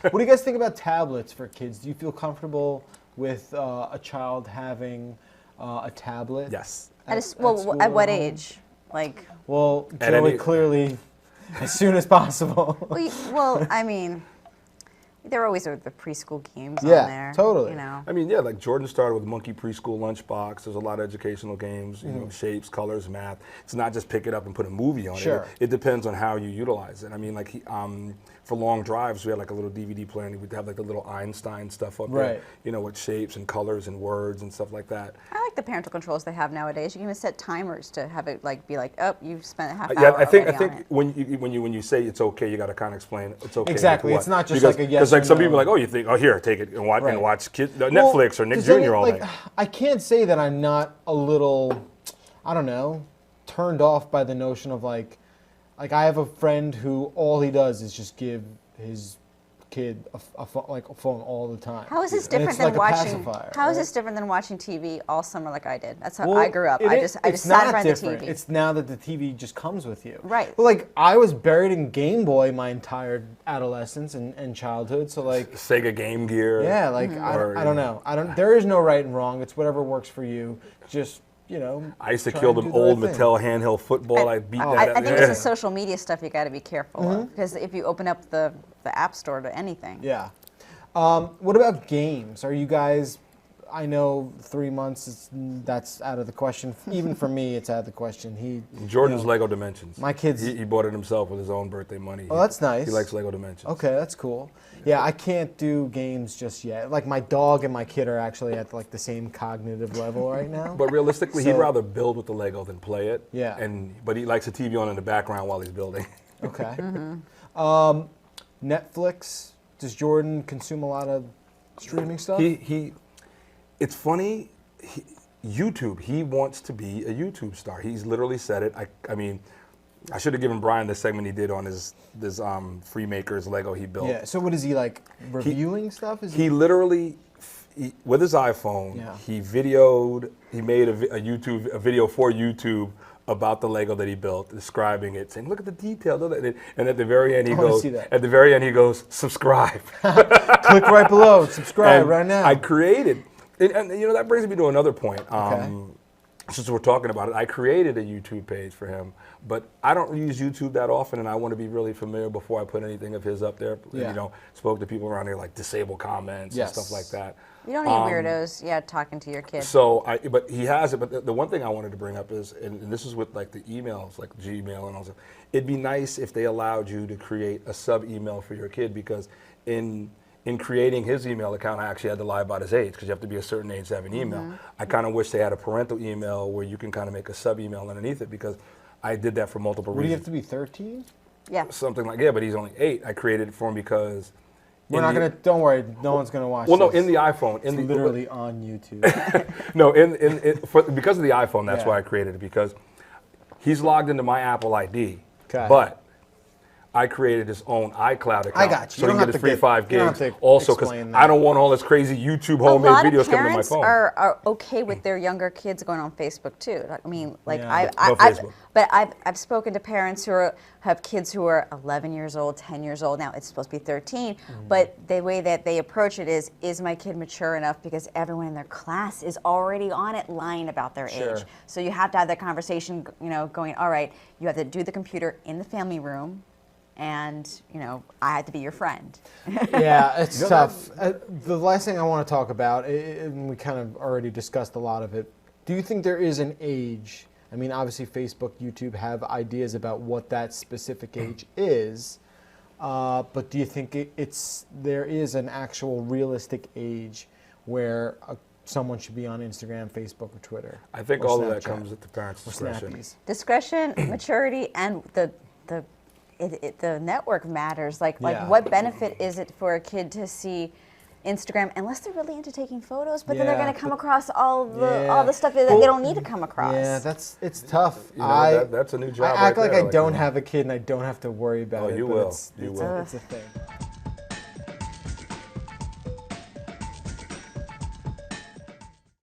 What do you guys think about tablets for kids? Do you feel comfortable with a child having a tablet? Yes. At Well, at what age? Like, Well, At Joey any- clearly as soon as possible. well, I mean, there always are the preschool games Yeah, on there. totally. You know. I mean, yeah, like Jordan started with Monkey Preschool Lunchbox. There's a lot of educational games, you know, shapes, colors, math. It's not just pick it up and put a movie on Sure. it. It depends on how you utilize it. I mean, like for long drives, we had like a little DVD player, and we'd have like the little Einstein stuff up there, Right. you know, with shapes and colors and words and stuff like that. I like the parental controls they have nowadays. You can even set timers to have it like be like, oh, you've spent a half hour. Yeah, I think already on it. when you say it's okay, you got to kind of explain it's okay. Exactly. Like It's what. not just because, like a yes Because like or some no. people are like, oh, you think, oh, here, take it and watch Right. Netflix or Nick 'cause then, Jr. all like, day. I can't say that I'm not a little, I don't know, turned off by the notion of like I have a friend who all he does is just give his kid a phone all the time. How is this And different it's than like a watching? pacifier, How is right? this different than watching TV all summer like I did? That's how Well, I grew up. I just it's sat not in front of the different. TV. It's now that the TV just comes with you. Right. But like I was buried in Game Boy my entire adolescence and childhood. So like Sega Game Gear. yeah, like Or, I don't know. There is no right and wrong. It's whatever works for you. Just I used to try kill and them do the old right thing. Mattel handheld football. I beat that. I think yeah. it's the social media stuff you got to be careful Mm-hmm. of, because if you open up the app store to anything. Yeah. What about games? Are you guys? I know 3 months. That's out of the question. Even for me, it's out of the question. Jordan's Lego Dimensions. My kids- He bought it himself with his own birthday money. Oh, that's nice. He likes Lego Dimensions. Okay, that's cool. Yeah, I can't do games just yet. Like my dog and my kid are actually at like the same cognitive level right now. But realistically, he'd So- rather build with the Lego than play it. Yeah. But he likes the TV on in the background while he's building. Okay. Netflix. Does Jordan consume a lot of streaming stuff? It's funny. YouTube. He wants to be a YouTube star. He's literally said it. I mean, I should have given Brian the segment he did on this Freemakers Lego he built. Yeah. So what is he like reviewing stuff? Is He literally, with his iPhone, Yeah. he made a video for YouTube about the Lego that he built, describing it, saying, "Look at the detail." And at the very end, he I wanna goes, see that. "At the very end, he goes, subscribe." Click right below. Subscribe And right now. I created, and that brings me to another point. Okay. Since we're talking about it, I created a YouTube page for him, but I don't use YouTube that often, and I want to be really familiar before I put anything of his up there. Yeah. Spoke to people around here like disable comments Yes. and stuff like that. You don't need weirdos, talking to your kid. So, but he has it. But the one thing I wanted to bring up is, and this is with like the emails, like Gmail and all that. It'd be nice if they allowed you to create a sub email for your kid, because in creating his email account, I actually had to lie about his age, because you have to be a certain age to have an email. I kind of wish they had a parental email where you can kind of make a sub email underneath it, because I did that for multiple What do you reasons. have to be 13? Yeah. Something like, yeah, but he's only 8. I created it for him because. We're in not the- gonna. Don't worry. No one's gonna watch. Well, no, this. in the iPhone, It's literally on YouTube. No, because of the iPhone, that's Yeah. why I created it, because he's logged into my Apple ID. Okay. But I created his own iCloud account. I got you. So You he don't can have get the to free get- 5 you don't have gigs. to Also, because explain I that. don't want all this crazy YouTube A homemade lot videos of coming to my parents phone. are okay with their younger kids going on Facebook too. I mean, like Yeah. No Facebook. but I've spoken to parents who have kids who are 11 years old, 10 years old. Now it's supposed to be 13, but the way that they approach it is my kid mature enough, because everyone in their class is already on it lying about their Sure. age. So you have to have that conversation, going, all right, you have to do the computer in the family room, and I had to be your friend. Yeah, it's tough. The last thing I want to talk about, and we kind of already discussed a lot of it. Do you think there is an age? I mean, obviously, Facebook, YouTube have ideas about what that specific age is, but do you think there is an actual realistic age where someone should be on Instagram, Facebook, or Twitter? I think or all of that Snapchat, comes at the parents' or discretion. Snappies? Discretion, maturity, and the network matters. Like Yeah. what benefit is it for a kid to see Instagram, unless they're really into taking photos, but then they're Yeah, going to come but- across all the Yeah. stuff that Well, they don't need to come across. Yeah, it's tough. That's a new job I act right like there, I like, don't have a kid and I don't have to worry about Oh, it. you but will. It's You it's will. it's a thing.